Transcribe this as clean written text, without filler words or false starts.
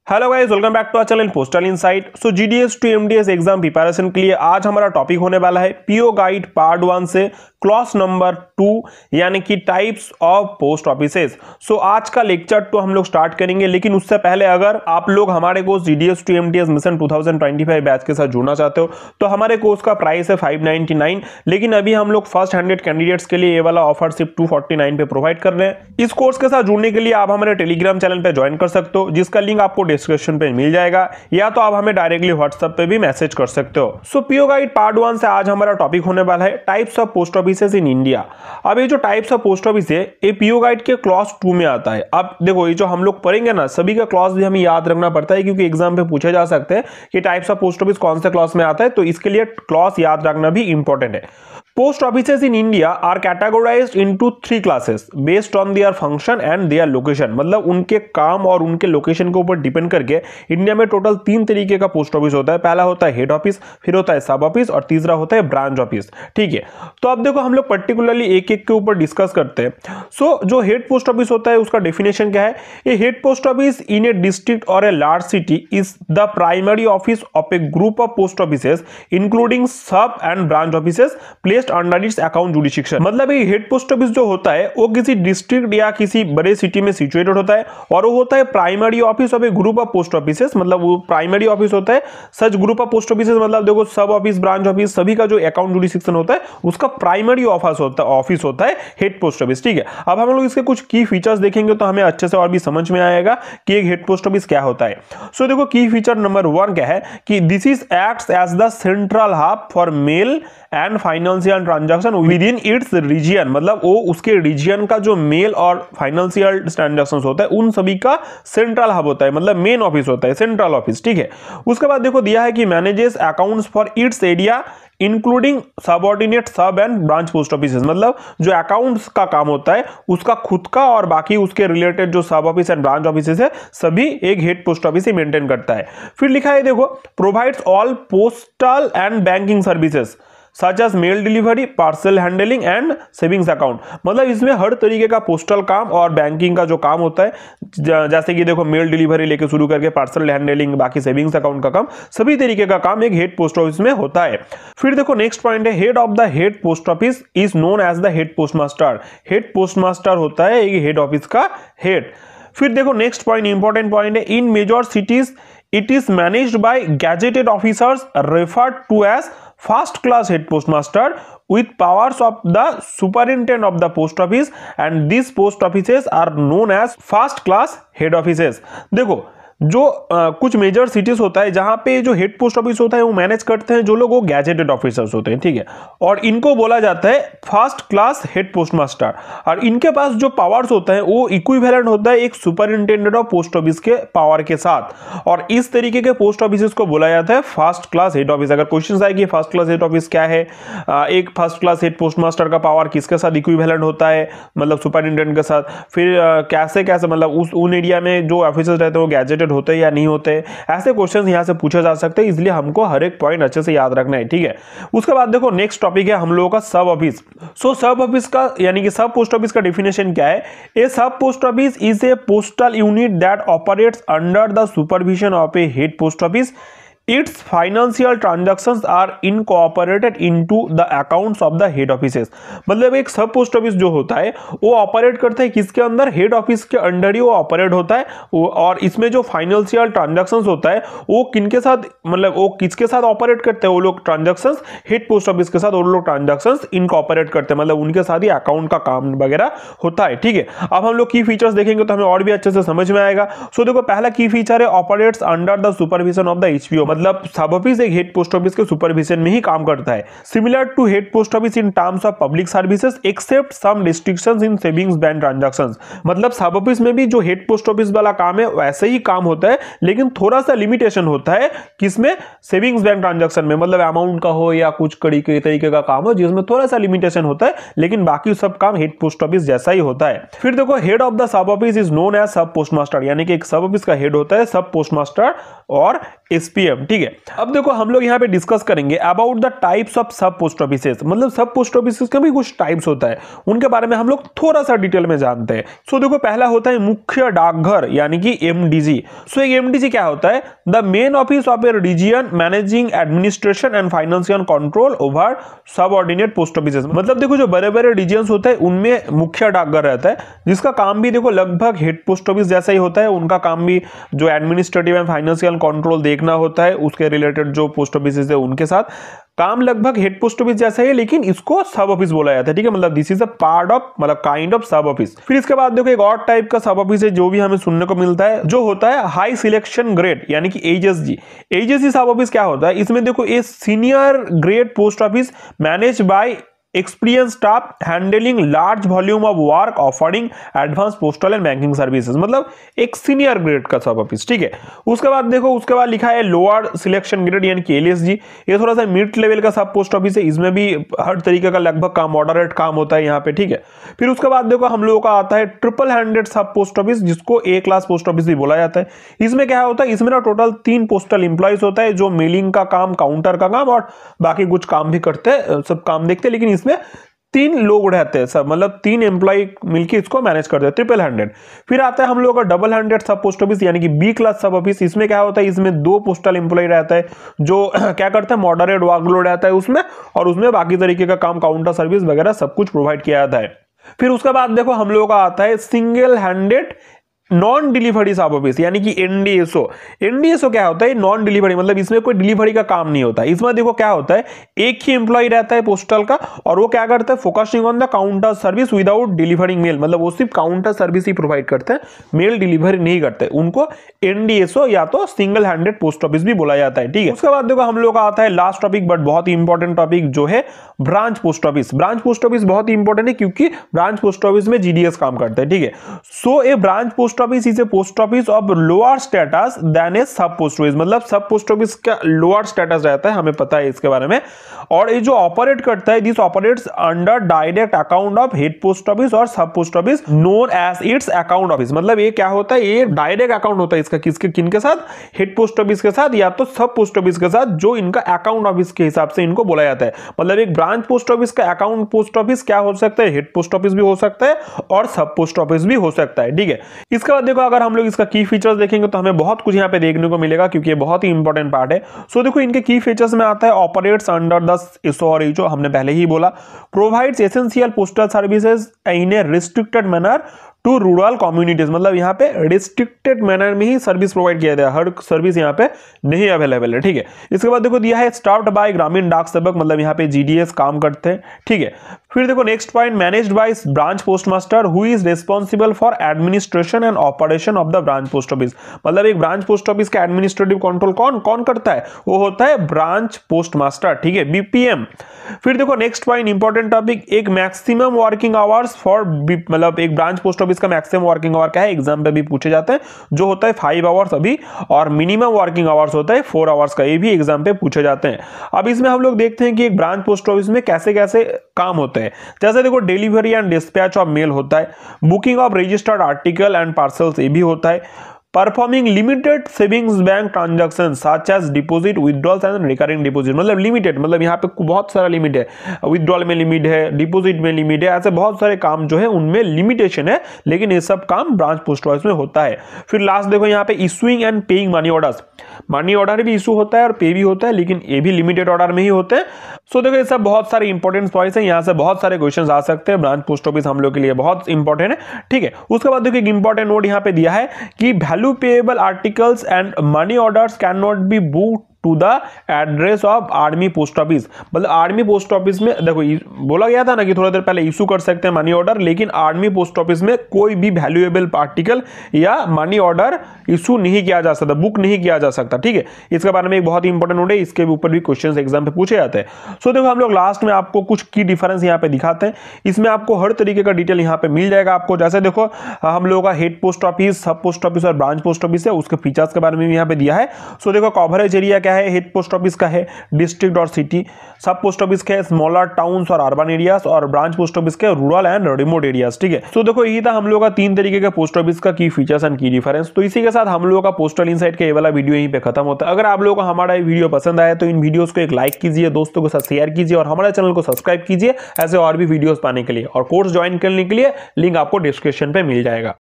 Hello guys, welcome back to our channel postal insight. So GDS to MDS exam preparation के लिए आज हमारा topic होने वाला है पीओ गाइड पार्ट 1 से क्लॉज नंबर 2 यानी कि टाइप्स ऑफ पोस्ट ऑफिसेस। सो आज का लेक्चर तो हम लोग स्टार्ट करेंगे, लेकिन उससे पहले अगर आप लोग हमारे course GDS to MDS mission 2025 batch के साथ जुड़ना चाहते हो तो हमारे कोर्स का प्राइस है 599, लेकिन अभी हम लोग फर्स्ट 100 कैंडिडेट्स के लिए ये वाला ऑफर सिर्फ 249 पे प्रोवाइड कर रहे हैं। इस कोर्स के साथ जुड़ने के लिए आप हमारे टेलीग्राम चैनल पे ज्वाइन कर सकते हो, जिसका लिंक आपको डिस्क्रिप्शन पे मिल जाएगा, या तो आप हमें डायरेक्टली व्हाट्सएप पे भी मैसेज कर सकते हो। सो पीओ गाइड पार्ट 1 से आज हमारा टॉपिक होने वाला है types of post offices in India. अब ये जो टाइप्स ऑफ पोस्ट ऑफिस है ये पीओ गाइड के क्लॉज 2 में आता है। अब देखो, ये जो हम लोग पढ़ेंगे ना, सभी का क्लॉज भी हमें याद रखना पड़ता है, क्योंकि एग्जाम पे पूछे जा सकते हैं कि टाइप्स ऑफ पोस्ट ऑफिस कौन से क्लॉज में आता है, तो इसके लिए क्लॉज याद रखना भी इंपॉर्टेंट है। Post offices in India are categorized into 3 classes based on their function and their location। मतलब उनके काम और उनके लोकेशन के ऊपर डिपेंड करके इंडिया में टोटल 3 तरीके का पोस्ट ऑफिस होता है। पहला होता है हेड ऑफिस, फिर होता है सब ऑफिस और तीसरा होता है ब्रांच ऑफिस। ठीक है, तो अब देखो हम लोग पर्टिकुलरली एक एक के ऊपर डिस्कस करते हैं। सो जो हेड पोस्ट ऑफिस होता है उसका डेफिनेशन क्या है? A head post office in a district और a large city is the primary office of a group of post offices including sub and branch offices placed under its account jurisdiction. मतलब ये head post office जो होता है वो किसी district या किसी बड़े सिटी में सिचुएटेड होता है, और वो होता है primary office of a group of post offices. मतलब वो प्राइमरी ऑफिस होता है सच ग्रुप ऑफ पोस्ट ऑफिसेस। मतलब देखो, सब ऑफिस, ब्रांच ऑफिस, सभी का जो अकाउंट जुरिडिक्शन होता है उसका प्राइमरी ऑफिस होता है हेड पोस्ट ऑफिस। ठीक है, अब हम लोग इसके कुछ की फीचर्स देखेंगे तो हमें अच्छे से और भी समझ में आएगा कि एक हेड पोस्ट ऑफिस क्या होता है। सो देखो, की फीचर नंबर 1 क्या है कि this is acts as the central hub for mail and financial transaction within its region. मतलब वो उसके रीजन का जो मेल और फाइनेंशियल ट्रांजैक्शंस होता है उन सभी का सेंट्रल हब होता है, मतलब मेन ऑफिस होता है, सेंट्रल ऑफिस। ठीक है, उसके बाद देखो दिया है कि manages accounts for its area including subordinate सब एंड ब्रांच पोस्ट ऑफिसेस। मतलब जो अकाउंट्स का काम होता है उसका खुद का और बाकी उसके रिलेटेड जो सब ऑफिस एंड ब्रांच ऑफिसेस है सभी एक हेड पोस्ट ऑफिस ही मेंटेन करता है। फिर लिखा है देखो, provides all postal and banking services such as mail delivery, parcel handling and savings account. मतलब इसमें हर तरीके का पोस्टल काम और बैंकिंग का जो काम होता है, जैसे कि देखो मेल डिलीवरी लेके शुरू करके पार्सल हैंडलिंग, बाकी सेविंग्स अकाउंट का काम, सभी तरीके का काम एक हेड पोस्ट ऑफिस में होता है। फिर देखो नेक्स्ट पॉइंट है, head of the head post office is known as the head postmaster. Head postmaster होता है एक हेड ऑफिस का हेड। फिर देखो नेक्स्ट पॉइंट, इंपॉर्टेंट पॉइंट है, in major cities it is managed by gazetted officers referred to as first class head postmaster with powers of the superintendent of the post office, and these post offices are known as first class head offices। देखो जो कुछ major cities होता है जहां पे जो head post office होता है वो मैनेज करते हैं जो लोग वो गैजेटेड ऑफिसर्स होते हैं। ठीक है, और इनको बोला जाता है first class head post master, और इनके पास जो पावर्स होता है वो इक्विवेलेंट होता है एक सुपरिंटेंडेंट ऑफ पोस्ट ऑफिस के पावर के साथ, और इस तरीके के पोस्ट ऑफिस को बोला जाता है फर्स्ट क्लास हेड ऑफिस। अगर क्वेश्चन आए कि फर्स्ट क्लास हेड ऑफिस क्या है, एक first class head post master का पावर किसके साथ इक्विवेलेंट होता है, मतलब सुपरिंटेंडेंट के साथ, फिर कैसे कैसे मतलब उन एरिया में जो ऑफिसर्स रहते हैं वो गैजेटेड होते हैं या नहीं होते, ऐसे क्वेश्चंस यहां से पूछे जा सकते हैं, इसलिए हमको हर एक पॉइंट अच्छे से याद रखना है। ठीक है, उसके बाद देखो नेक्स्ट टॉपिक है हम लोगों का सब ऑफिस। सो सब ऑफिस का यानी कि सब पोस्ट ऑफिस का डेफिनेशन क्या है? ए sub post office is A postal unit that operates under the supervision of A head post office. Its financial transactions are incorporated into the accounts of the head offices। मतलब एक सब post office जो होता है वो operate करता है किसके अंदर? हेड ऑफिस के अंडर ही वो ऑपरेट होता है, और इसमें जो फाइनेंशियल ट्रांजैक्शंस होता है वो किनके साथ, मतलब वो किसके साथ ऑपरेट करते हैं? वो लोग ट्रांजैक्शंस हेड पोस्ट ऑफिस के साथ वो लोग ट्रांजैक्शंस इनकॉर्पोरेट करते हैं, मतलब उनके साथ ही अकाउंट का काम वगैरह होता है। ठीक है, अब हम लोग की फीचर्स देखेंगे तो हमें और भी अच्छे से समझ में आएगा। सो देखो पहला की फीचर है operates under the supervision of the HPO. मतलब सब ऑफिस एक हेड पोस्ट ऑफिस के सुपरविजन में ही काम करता है। Similar to head post office in terms of public services except some restrictions in savings bank transactions. मतलब सब ऑफिस में भी जो हेड पोस्ट ऑफिस वाला काम है वैसे ही काम होता है, लेकिन थोड़ा सा लिमिटेशन होता है किसमें? सेविंग्स बैंक ट्रांजैक्शन में, मतलब अमाउंट का हो या कुछ तरीके का काम हो जिसमें थोड़ा सा लिमिटेशन होता है, लेकिन बाकी सब काम हेड पोस्ट ऑफिस जैसा ही होता है। फिर देखो head of the sub office is known as sub postmaster, यानी कि एक सब ऑफिस का हेड होता है सब पोस्ट मास्टर और एसपीएम। ठीक है। अब देखो हम लोग यहाँ पे डिस्कस करेंगे अबाउट द टाइप्स ऑफ सब पोस्ट ऑफिसेस, मतलब सब पोस्ट ऑफिसेस का भी कुछ टाइप्स होता है, उनके बारे में हम लोग थोड़ा सा डिटेल में जानते हैं। सो देखो पहला होता है मुख्य डाकघर यानी कि एमडीजी। सो एक एमडीजी क्या होता है? The main office of a region managing administration and financial control over subordinate post offices. मतलब देखो जो बड़े बड़े रीजन्स होते हैं उनमें मुख्य डाकघर रहता है, जिसका काम भी देखो लगभग हेड पोस्ट ऑफिस जैसा ही होता है। उनका काम भी जो एडमिनिस्ट्रेटिव एंड फाइनेंशियल कंट्रोल देखना होता है, उसके रिलेटेड जो पोस्ट ऑफिस है उनके साथ काम लगभग हेड पोस्ट ऑफिस जैसा है, लेकिन इसको सब ऑफिस बोला जाता है, ठीक है। मतलब this is a part of, मतलब काइंड ऑफ सब ऑफिस। फिर इसके बाद देखो एक और टाइप का सब ऑफिस है जो भी हमें सुनने को मिलता है, जो होता है हाई सिलेक्शन ग्रेड यानी कि एचएसजी। एचएसजी सब ऑफिस क्या होता है? इसमें देखो a senior grade post office manage by experience staff handling large volume of work offering advance postal and banking services, मतलब एक सीनियर ग्रेड का सब ऑफिस, ठीक है। उसके बाद देखो उसके बाद लिखा है लोअर सिलेक्शन ग्रेड यानी कि एलएसजी। ये थोड़ा सा मिड लेवल का सब पोस्ट ऑफिस है, इसमें भी हर तरीके का लगभग काम मॉडरेट काम होता है यहाँ पे, ठीक है। फिर उसके बाद देखो हम लोगों का आता है ट्रिपल हैंडेड सब पोस्ट ऑफिस, जिसको ए क्लास पोस्ट ऑफिस भी बोला जाता है। इसमें क्या होता है? इसमें ना टोटल 3 पोस्टल इंप्लॉइज होता है, जो मेलिंग का काम, काउंटर का काम और बाकी कुछ काम भी करते हैं, सब काम देखते हैं, लेकिन इसमें 3 लोग रहते हैं सब, मतलब 3 एम्प्लॉय मिलकर इसको मैनेज करते हैं, ट्रिपल हैंडेड। फिर आता है हम लोग का डबल हैंडेड सब पोस्ट ऑफिस यानी कि बी क्लास सब ऑफिस। इसमें क्या होता है? इसमें 2 पोस्टल एम्प्लॉय रहता है, जो क्या करते हैं, मॉडरेट वर्कलोड रहता है उसमें, और उसमें बाकी तरीके का काम, काउंटर सर्विस वगैरह सब कुछ प्रोवाइड किया जाता है। फिर उसके बाद देखो हम लोगों का आता है सिंगल हैंडेड नॉन डिलीवरी सब ऑफिस यानी कि एनडीएसओ। एनडीएसओ क्या होता है? नॉन डिलीवरी, मतलब इसमें कोई डिलीवरी का काम नहीं होता। इसमें देखो क्या होता है, एक ही एम्प्लॉय रहता है पोस्टल का, और वो क्या करता है, focusing on the counter service without delivering mail, मतलब वो सिर्फ काउंटर सर्विस ही प्रोवाइड करते हैं, मेल डिलीवरी नहीं करते। उनको एनडीएसओ या तो सिंगल हैंडेड पोस्ट ऑफिस भी बोला जाता है, ठीक है। उसके बाद देखो हम लोग का आता है लास्ट टॉपिक, बट बहुत ही इंपॉर्टेंट टॉपिक, जो है branch post office. Branch post office बहुत ही इंपॉर्टेंट है, क्योंकि ब्रांच पोस्ट ऑफिस में जीडीएस काम करता है, ठीक है। So a branch post office is a post office of lower status than a sub post office, मतलब सब पोस्ट ऑफिस का लोअर स्टेटस रहता है, हमें पता है इसके बारे में। और ये जो ऑपरेट करता है, this operates under direct account of head post office और sub post office known as its account office. मतलब ये क्या होता है, ये डायरेक्ट अकाउंट होता है इसका, किसके, किनके साथ? हेड पोस्ट ऑफिस के साथ या तो सब पोस्ट ऑफिस के साथ, जो इनका अकाउंट ऑफिस के हिसाब से इनको बोला जाता है। मतलब एक ब्रांच पोस्ट ऑफिस का अकाउंट पोस्ट ऑफिस क्या हो सकता है? हेड पोस्ट ऑफिस भी हो सकता है और सब पोस्ट ऑफिस भी हो सकता है, ठीक है। इसके बाद देखो अगर हम लोग इसका की फीचर्स देखेंगे तो हमें बहुत कुछ यहाँ पे देखने को मिलेगा, क्योंकि ये बहुत ही इंपॉर्टेंट पार्ट है। सो देखो इनके की फीचर्स में आता है ऑपरेट्स अंडर द एसओ और एचओ, हमने पहले ही बोला। Provides essential postal services in a restricted manner to rural communities, मतलब यहाँ पे रिस्ट्रिक्टेड मैनर में ही सर्विस प्रोवाइड किया जाता है, हर सर्विस यहाँ पे नहीं अवेलेबल है, ठीक है। इसके बाद देखो दिया है स्टाफ्ड बाय ग्रामीण डाक सेवक, मतलब यहाँ पे जीडीएस काम करते हैं, ठीक है। फिर देखो next point, managed by branch postmaster who is responsible for administration and operation of the branch post office. मतलब एक ब्रांच पोस्ट ऑफिस का एडमिनिस्ट्रेटिव कंट्रोल कौन कौन करता है? वो होता है ब्रांच पोस्टमास्टर, ठीक है, बीपीएम। फिर देखो नेक्स्ट पॉइंट इंपॉर्टेंट टॉपिक, एक मैक्सिमम वर्किंग आवर्स फॉर, मतलब एक ब्रांच पोस्ट ऑफिस का मैक्सिमम वर्किंग आवर क्या है, एग्जाम पे भी पूछे जाते हैं, जो होता है 5 आवर्स अभी, और मिनिमम वर्किंग आवर्स होता है 4 आवर्स का, ये भी एग्जाम पे पूछे जाते हैं। अब इसमें हम लोग देखते हैं कि एक ब्रांच पोस्ट ऑफिस में कैसे कैसे काम होते हैं। जैसे देखो delivery and dispatch of mail होता है, booking of registered article and parcels ये भी होता है, performing limited savings bank transaction such as deposit, withdrawals and recurring deposit. मतलब लिमिटेड, मतलब यहाँ पे बहुत सारा लिमिट है, विथड्रॉल में लिमिट है, डिपॉजिट में लिमिट है, ऐसे बहुत सारे काम जो है उनमें लिमिटेशन है, लेकिन ये सब काम ब्रांच पोस्ट ऑफिस में होता है। फिर लास्ट देखो यहाँ पे issuing and paying money orders, money order भी इशू होता है और पे भी होता है, लेकिन ये भी लिमिटेड ऑर्डर में ही होते हैं। सो देखो ये सब बहुत सारे इंपॉर्टेंट पॉइंट्स हैं, यहाँ से बहुत सारे क्वेश्चंस आ सकते हैं। ब्रांच पोस्ट ऑफिस हम लोग के लिए बहुत इंपॉर्टेंट है, ठीक है। उसके बाद देखो एक इंपॉर्टेंट नोट यहाँ पे दिया है कि value payable articles and money orders can not be booked to the address of army post office. मतलब आर्मी पोस्ट ऑफिस में देखो बोला गया था ना कि थोड़ा देर पहले इशू कर सकते हैं मनी ऑर्डर, लेकिन आर्मी पोस्ट ऑफिस में कोई भी वैल्यूएबल आर्टिकल या मनी ऑर्डर इशू नहीं किया जा सकता, बुक नहीं किया जा सकता, ठीक है। इसके बारे में एक बहुत ही इंपॉर्टेंट नोट है, इसके ऊपर भी क्वेश्चन एग्जाम पे पूछे जाते हैं। सो देखो हम लोग लास्ट में आपको कुछ की डिफरेंस यहाँ पे दिखाते हैं, इसमें आपको हर तरीके का डिटेल यहाँ पे मिल जाएगा आपको। जैसे देखो हम लोगों का हेड पोस्ट ऑफिस, सब पोस्ट ऑफिस और ब्रांच पोस्ट ऑफिस है, उसके फीचर्स के बारे में भी यहाँ पे दिया है। सो देखो कवरेज एरिया क्या है, हेड पोस्ट ऑफिस का है डिस्ट्रिक्ट और सिटी, सब पोस्ट ऑफिस के स्मॉलर टाउन्स और अर्बन एरियाज, और ब्रांच पोस्ट ऑफिस के रूरल एंड रिमोट एरियाज। ठीक है, तो देखो यही था हम लोग का 3 तरीके के पोस्ट ऑफिस का की फीचर्स एंड की डिफरेंस। तो इसी के साथ हम लोगों का पोस्टल इनसाइट का ये वाला वीडियो यहीं पे खत्म होता है। अगर आप लोगों को हमारा ये वीडियो पसंद आया तो इन वीडियोस को एक लाइक कीजिए, दोस्तों के साथ शेयर कीजिए और हमारे चैनल को सब्सक्राइब कीजिए ऐसे और भी वीडियोस पाने के लिए। और कोर्स ज्वाइन करने के लिए लिंक आपको डिस्क्रिप्शन पे मिल जाएगा।